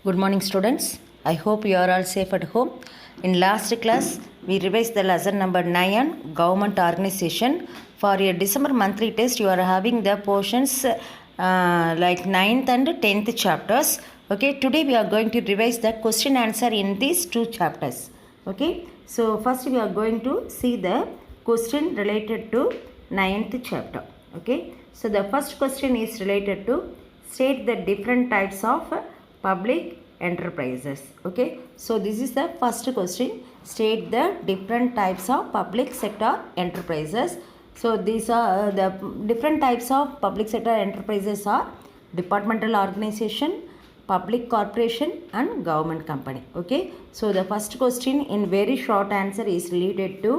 Good morning, students. I hope you are all safe at home. In last class, we revised the lesson number 9 on government organization. For your December monthly test, you are having the portions like 9th and 10th chapters. Okay, today we are going to revise the question answer in these two chapters. Okay, so first we are going to see the question related to 9th chapter. Okay, so the first question is related to state the different types of public enterprises. Okay, so this is the first question. State the different types of public sector enterprises. So these are the different types of public sector enterprises are departmental organization, public corporation and government company. Okay, so the first question in very short answer is related to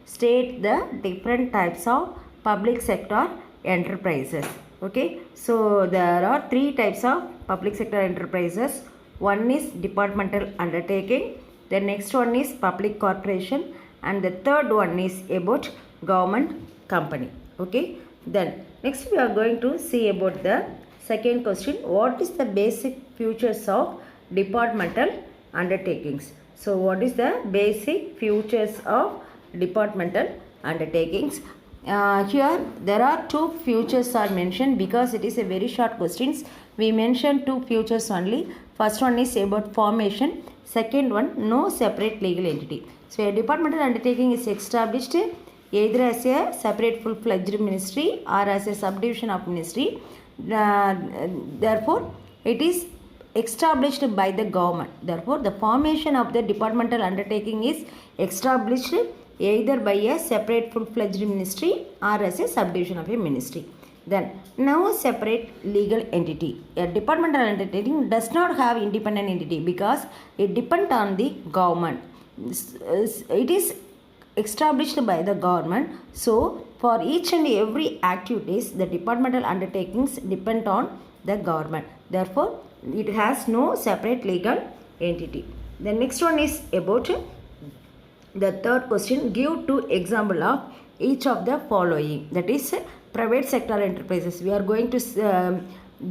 state the different types of public sector enterprises. Okay, so there are three types of public sector enterprises. One is departmental undertaking, the next one is public corporation, and the third one is about government company. Okay, then next we are going to see about the second question. What is the basic features of departmental undertakings? So what is the basic features of departmental undertakings? Here there are two features are mentioned because it is a very short questions. We mentioned two features only. First one is about formation, second one no separate legal entity. So a departmental undertaking is established either as a separate full-fledged ministry or as a subdivision of ministry. Therefore it is established by the government. Therefore the formation of the departmental undertaking is established either by a separate full-fledged ministry or as a subdivision of a ministry. Then no separate legal entity. A departmental undertaking does not have independent entity because it depends on the government. It is established by the government. So for each and every activities, the departmental undertakings depend on the government. Therefore it has no separate legal entity. The next one is about the third question. Give two example of each of the following. That is private sector enterprises. We are going to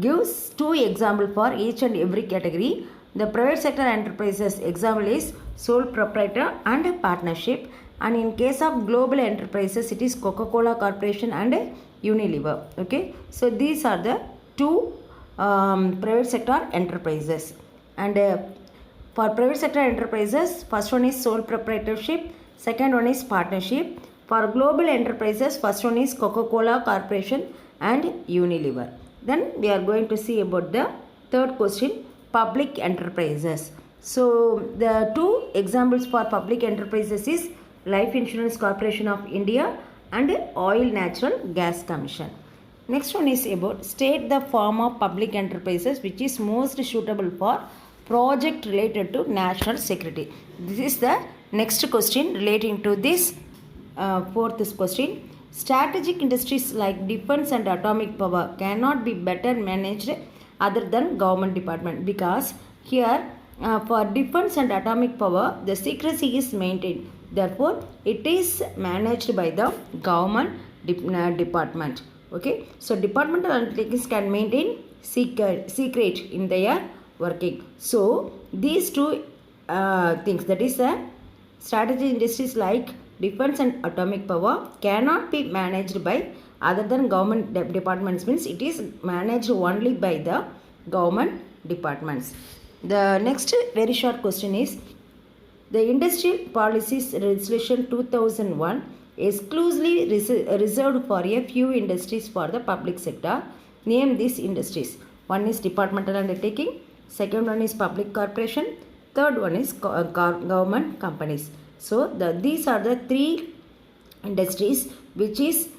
give two example for each and every category. The private sector enterprises example is sole proprietor and partnership, and in case of global enterprises it is Coca-Cola Corporation and Unilever. Okay, so these are the two private sector enterprises. And for private sector enterprises, first one is sole proprietorship, second one is partnership. For global enterprises, first one is Coca-Cola Corporation and Unilever. Then we are going to see about the third question, public enterprises. So the two examples for public enterprises is Life Insurance Corporation of India and Oil Natural Gas Commission. Next one is about state the form of public enterprises which is most suitable for project related to national security. This is the next question relating to this fourth question. Strategic industries like defense and atomic power cannot be better managed other than government department, because here for defense and atomic power the secrecy is maintained. Therefore it is managed by the government department. Okay, so departmental undertakings can maintain secret in their working. So these two things, that is strategic industries like defense and atomic power cannot be managed by other than government departments, means it is managed only by the government departments. The next very short question is the Industrial Policies Resolution 2001 exclusively reserved for a few industries for the public sector. Name these industries. One is departmental undertaking, second one is public corporation, third one is government companies. So these are the three industries which is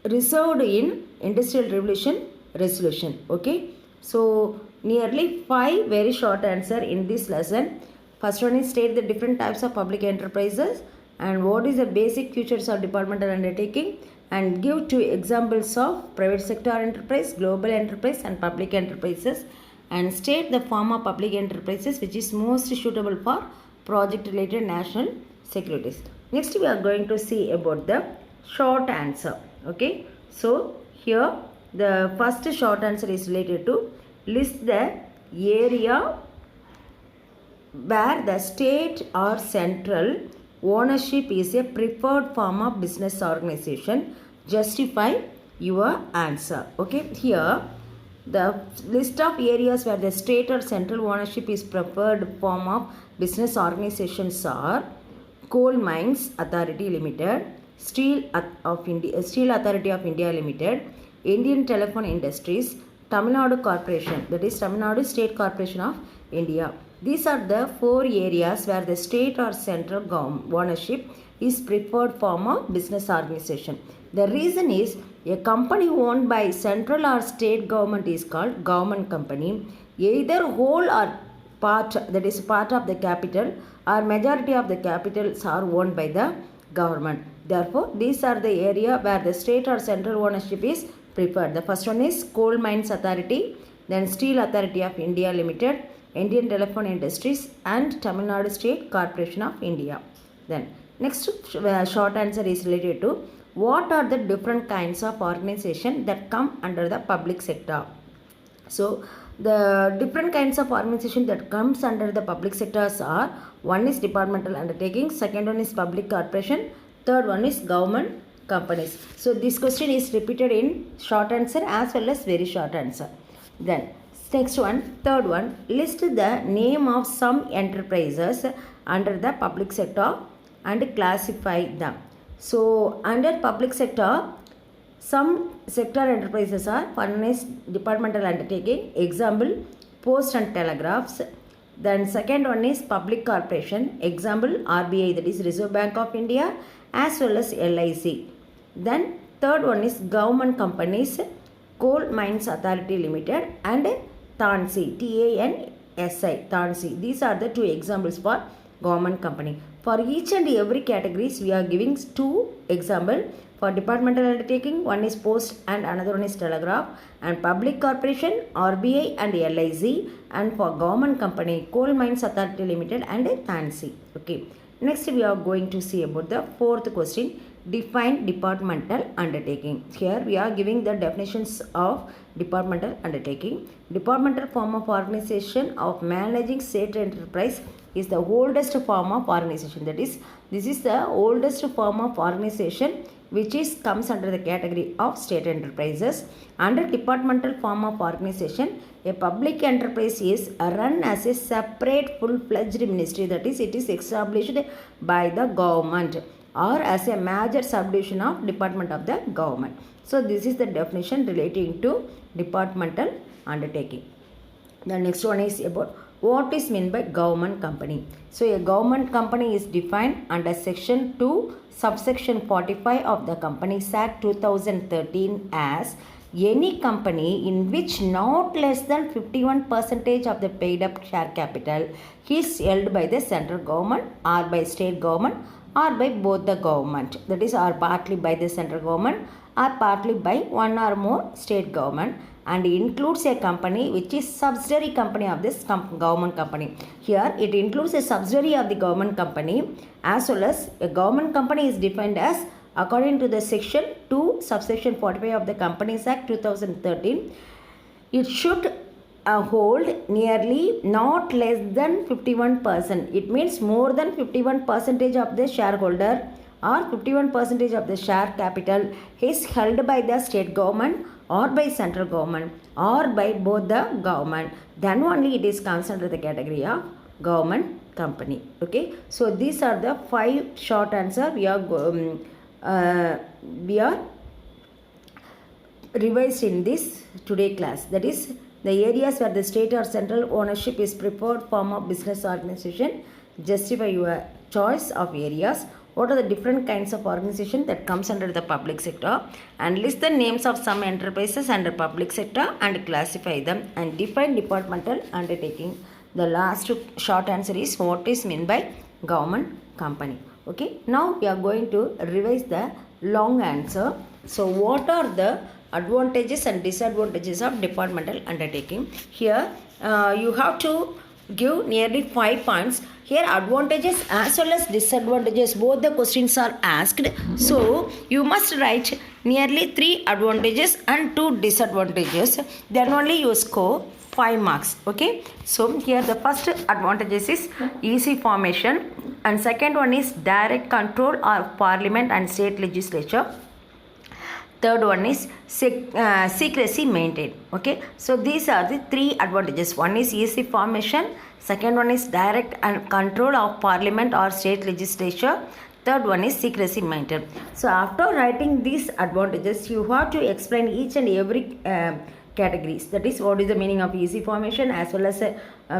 reserved in Industrial Revolution resolution. Okay, so nearly 5 very short answer in this lesson. First one is state the different types of public enterprises and what is the basic features of departmental undertaking, and give two examples of private sector enterprise, global enterprise and public enterprises, and state the form of public enterprises which is most suitable for project related national securities. Next we are going to see about the short answer. Okay, so here the first short answer is related to list the area where the state or central ownership is a preferred form of business organization. Justify your answer. Okay, here the list of areas where the state or central ownership is preferred form of business organizations are Coal Mines Authority Limited, Steel Authority of India Limited, Indian Telephone Industries, Tamil Nadu Corporation, that is Tamil Nadu State Corporation of India. These are the 4 areas where the state or central ownership is preferred form of business organization. The reason is a company owned by central or state government is called government company. Either whole or part, that is part of the capital, or majority of the capitals are owned by the government. Therefore, these are the area where the state or central ownership is preferred. The first one is Coal Mines Authority, then Steel Authority of India Limited, Indian Telephone Industries, and Tamil Nadu State Corporation of India. Then next short answer is related to what are the different kinds of organization that come under the public sector. So the different kinds of organization that comes under the public sectors are, one is departmental undertaking, second one is public corporation, third one is government companies. So this question is repeated in short answer as well as very short answer. Then next one, third one, list the name of some enterprises under the public sector and classify them. So under public sector, some sector enterprises are, one is departmental undertaking, example post and telegraphs. Then second one is public corporation, example RBI, that is Reserve Bank of India, as well as LIC. Then third one is government companies, Coal Mines Authority Limited and TANSI, TANSI, TANSI. These are the 2 examples for government company. For each and every categories, we are giving 2 example. For departmental undertaking, one is post and another one is telegraph, and public corporation, RBI and LIC, and for government company, Coal Mines Authority Limited and TANSI. Okay. Next, we are going to see about the 4th question. Define departmental undertaking. Here we are giving the definitions of departmental undertaking. Departmental form of organization of managing state enterprise is the oldest form of organization. That is, this is the oldest form of organization which comes under the category of state enterprises. Under departmental form of organization, a public enterprise is run as a separate full-fledged ministry. That is, it is established by the government or as a major subdivision of department of the government. So this is the definition relating to departmental undertaking. The next one is about what is meant by government company. So a government company is defined under section 2 subsection 45 of the Companies Act 2013 as any company in which not less than 51% of the paid up share capital is held by the central government or by state government or by both the government, that is, or partly by the central government or partly by one or more state government, and includes a company which is subsidiary company of this government company. Here it includes a subsidiary of the government company as well as a government company is defined as, according to the section 2 subsection 45 of the Companies Act 2013, it should hold nearly not less than 51%. It means more than 51% of the shareholder or 51% of the share capital is held by the state government or by central government or by both the government. Then only it is comes under the category of government company. Okay, so these are the 5 short answer we are revised in this today class. That is, the areas where the state or central ownership is preferred form of business organization. Justify your choice of areas. What are the different kinds of organization that comes under the public sector, and list the names of some enterprises under public sector and classify them, and define departmental undertaking. The last short answer is what is meant by government company. Okay, now we are going to revise the long answer. So what are the advantages and disadvantages of departmental undertaking? Here you have to give nearly 5 points. Here advantages as well as disadvantages, both the questions are asked. So you must write nearly 3 advantages and 2 disadvantages. Then only you score. 5 marks. Okay, so here the first advantages is easy formation, and second one is direct control of parliament and state legislature. Third one is secrecy maintained. Okay, so these are the three advantages. One is easy formation, second one is direct and control of parliament or state legislature, third one is secrecy maintained. So after writing these advantages, you have to explain each and every categories. That is, what is the meaning of easy formation, as well as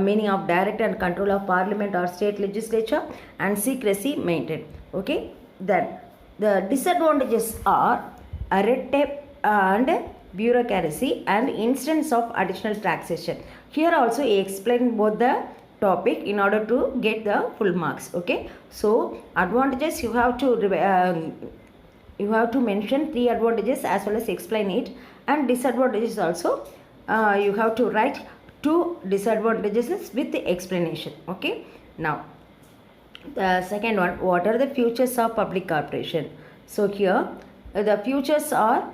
meaning of direct and control of parliament or state legislature, and secrecy maintained. Okay, then the disadvantages are red tape and bureaucracy and instance of additional taxation. Here also I explain both the topic in order to get the full marks. Okay, so advantages you have to mention 3 advantages as well as explain it, and disadvantages also you have to write 2 disadvantages with the explanation. Okay, now the second one, what are the futures of public corporation? So here the futures are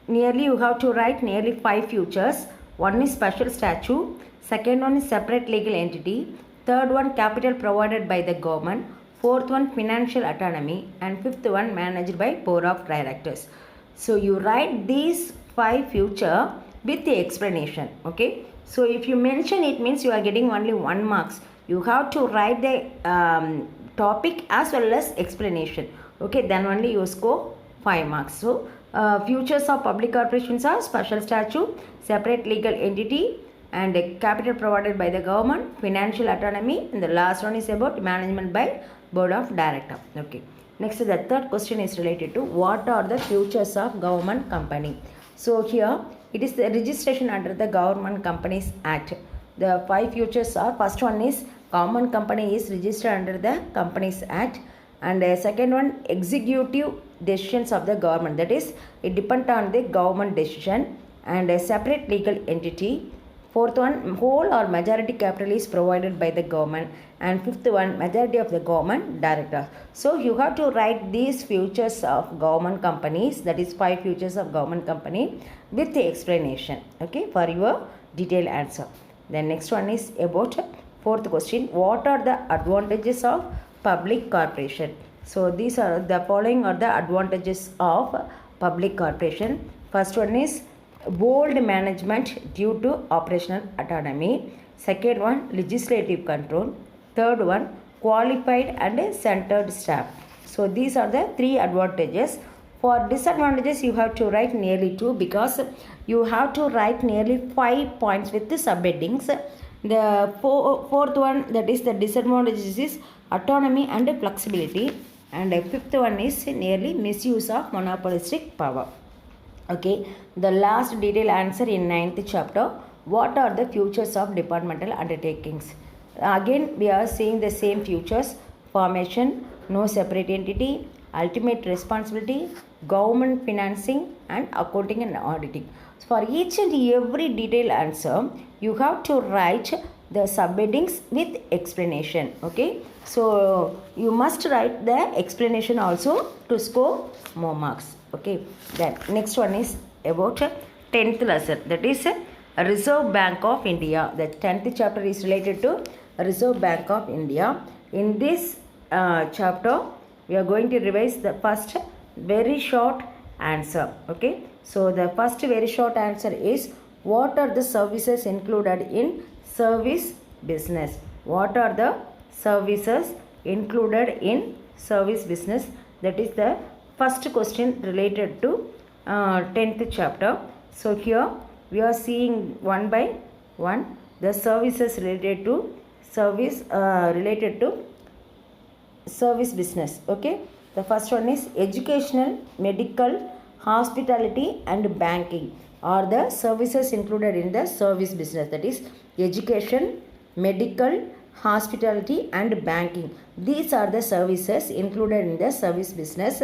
nearly, you have to write nearly 5 futures. One is special statute, second one is separate legal entity, third one capital provided by the government, fourth one financial autonomy, and fifth one managed by board of directors. So you write these 5 future with the explanation. Okay, so if you mention it, means you are getting only 1 marks. You have to write the topic as well as explanation. Okay, then only you score 5 marks. So futures of public corporations are special statute, separate legal entity, and capital provided by the government, financial autonomy, and the last one is about management by board of director. Okay, next the third question is related to what are the futures of government company. So here it is the registration under the Government Companies Act. The 5 futures are, first one is government company is registered under the Companies Act, and second one, executive decisions of the government, that is it depends on the government decision, and a separate legal entity. Fourth one, whole or majority capital is provided by the government, and fifth one, majority of the government director. So you have to write these futures of government companies, that is 5 futures of government company with the explanation. Okay, for your detailed answer. The next one is about fourth question, what are the advantages of public corporation? So these are the following are the advantages of public corporation. First one is bold management due to operational autonomy. Second one, legislative control. Third one, qualified and centered staff. So these are the 3 advantages. For disadvantages you have to write nearly 2, because you have to write nearly 5 points with the subheadings. The fourth one, that is the disadvantages, is autonomy and flexibility, and fifth one is nearly misuse of monopolistic power. Okay, the last detailed answer in 9th chapter, what are the futures of departmental undertakings? Again we are seeing the same futures: formation, no separate entity, ultimate responsibility, government financing, and accounting and auditing. So for each and every detailed answer you have to write the subheadings with explanation. Okay, so you must write the explanation also to score more marks. Okay, then next one is about 10th lesson, that is Reserve Bank of India. The 10th chapter is related to Reserve Bank of India. In this chapter we are going to revise the first very short answer. Okay, so the first very short answer is, what are the services included in service business? What are the services included in service business? That is the first question related to 10th chapter. So here we are seeing one by one the services related to service business. Okay, the first one is educational, medical, hospitality, and banking are the services included in the service business. That is education, medical, hospitality, and banking. These are the services included in the service business.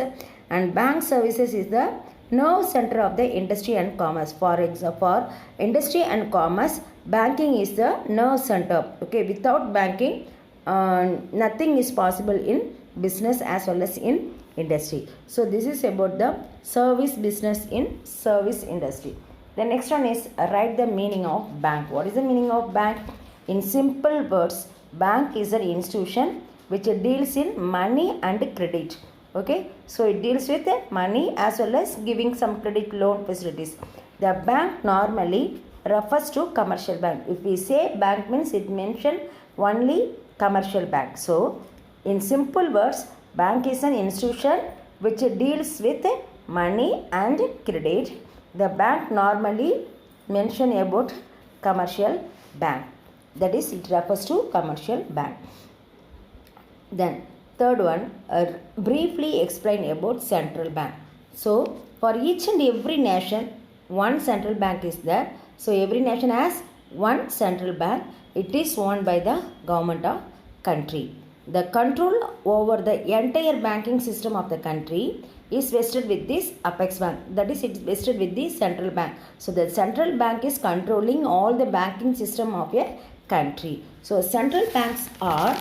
And bank services is the nerve center of the industry and commerce. For example, for industry and commerce, banking is the nerve center. Okay, without banking nothing is possible in business as well as in industry. So this is about the service business in service industry. The next one is write the meaning of bank. What is the meaning of bank? In simple words, bank is an institution which deals in money and credit. Okay, so it deals with money as well as giving some credit loan facilities. The bank normally refers to commercial bank. If we say bank means it mention only commercial bank. So in simple words, bank is an institution which deals with money and credit. The bank normally mention about commercial bank. That is, it refers to commercial bank. Then third one, briefly explain about central bank. So for each and every nation, one central bank is there. So every nation has one central bank. It is owned by the government of country. The control over the entire banking system of the country is vested with this apex bank. That is, it's vested with the central bank. So the central bank is controlling all the banking system of a country. So central banks are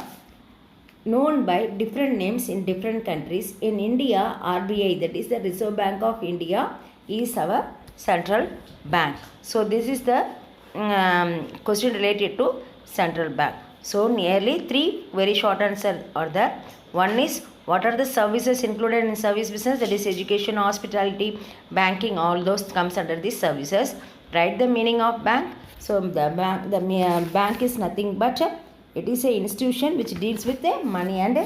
known by different names in different countries. In India, RBI, that is the Reserve Bank of India, is our central bank. So this is the question related to central bank. So nearly three very short answers are there. One is, what are the services included in service business? That is education, hospitality, banking, all those comes under these services. Write the meaning of bank. So the bank is nothing but it is an institution which deals with money and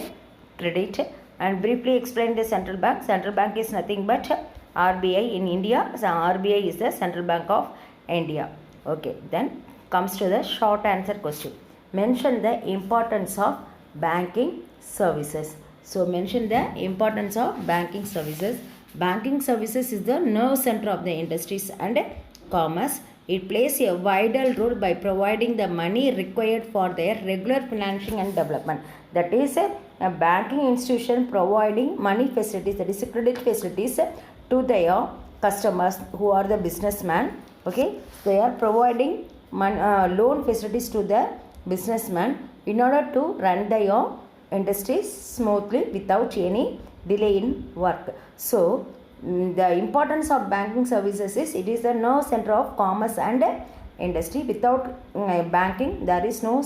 credit. And briefly explain the central bank. Central bank is nothing but RBI in India. So RBI is the Central Bank of India. Okay, then comes to the short answer question. Mention the importance of banking services. So mention the importance of banking services. Banking services is the nerve center of the industries and commerce. It plays a vital role by providing the money required for their regular financing and development. That is a banking institution providing money facilities, that is credit facilities to their customers who are the businessmen. Okay, they are providing loan facilities to the businessmen in order to run their industries smoothly without any delay in work. So the importance of banking services is, it is the nerve center of commerce and industry. Without banking, there is no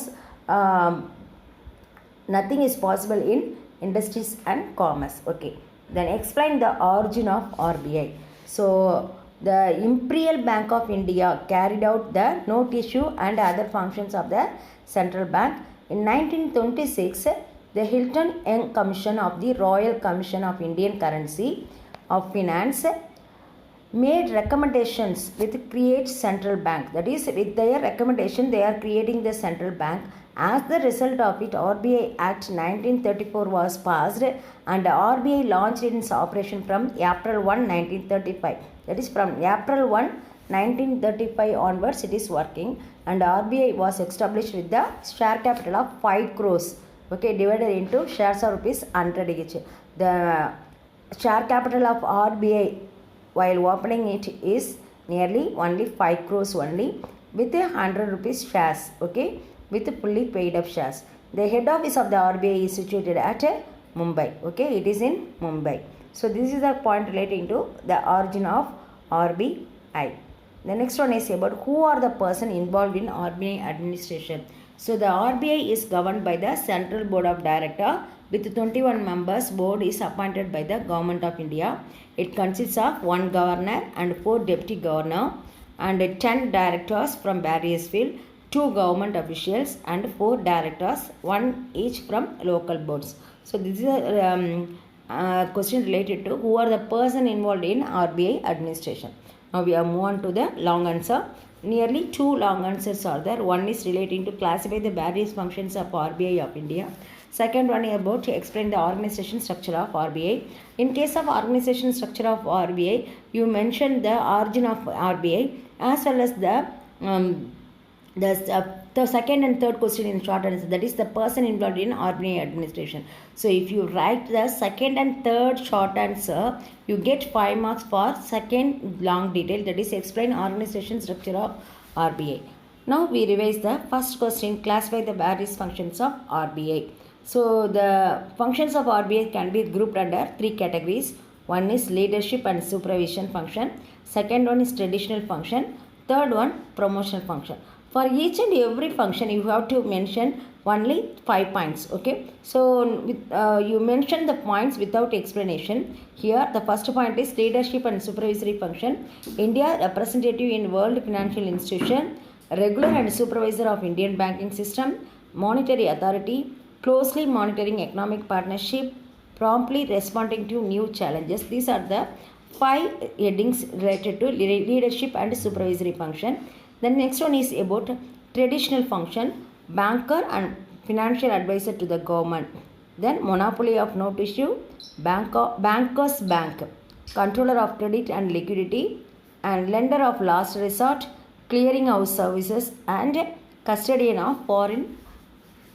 nothing is possible in industries and commerce. Okay, then explain the origin of RBI. So the Imperial Bank of India carried out the note issue and other functions of the central bank. In 1926, the Hilton Young Commission of the Royal Commission of Indian Currency of Finance made recommendations with create central bank. That is, with their recommendation, they are creating the central bank. As the result of it, RBI Act 1934 was passed and RBI launched its operation from April 1, 1935. That is, from April 1, 1935 onwards it is working, and RBI was established with the share capital of 5 crores. Okay, divided into shares of rupees 100 each. The share capital of RBI while opening it is nearly only 5 crores only, with 100 rupees shares. Okay, with fully paid up shares. The head office of the RBI is situated at Mumbai. Okay, it is in Mumbai. So this is the point relating to the origin of RBI. The next one is about who are the person involved in RBI administration. So the RBI is governed by the Central Board of Directors with 21 members. Board is appointed by the Government of India. It consists of 1 governor and 4 deputy governor and 10 directors from various fields, 2 government officials and 4 directors, 1 each from local boards. So this is a question related to who are the person involved in RBI administration. Now we have moved on to the long answer. Nearly 2 long answers are there. One is relating to classify the various functions of RBI of India. Second one is about to explain the organization structure of RBI. In case of organization structure of RBI, you mentioned the origin of RBI as well as the second and third question in short answer, that is the person involved in RBI administration. So if you write the second and third short answer, you get 5 marks for second long detail, that is explain organization structure of RBI. Now we revise the first question, classify the various functions of RBI. So the functions of RBI can be grouped under 3 categories. One is leadership and supervision function. Second one is traditional function. Third one, promotional function. For each and every function, you have to mention only 5 points. Okay. So you mention the points without explanation. Here, the first point is leadership and supervisory function. India representative in World Financial Institution, regular and supervisor of Indian banking system, monetary authority, closely monitoring economic partnership, promptly responding to new challenges. These are the 5 headings related to leadership and supervisory function. The next one is about traditional function, banker and financial advisor to the government. Then monopoly of note issue, banker's bank, controller of credit and liquidity, and lender of last resort, clearinghouse services, and custodian of foreign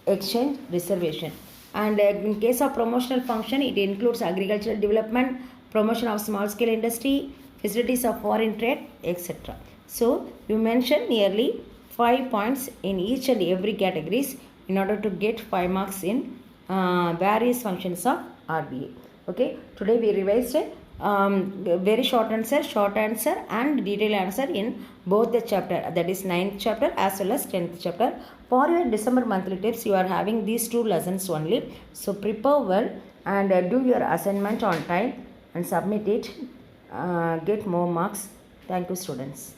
exchange reservation. And in case of promotional function, it includes agricultural development, promotion of small scale industry, facilities of foreign trade, etc. So you mention nearly 5 points in each and every categories in order to get 5 marks in various functions of RBA. Okay, today we revised very short answer and detailed answer in both the chapter, that is 9th chapter as well as 10th chapter. For your December monthly tips, you are having these 2 lessons only. So prepare well and do your assignment on time and submit it. Get more marks. Thank you, students.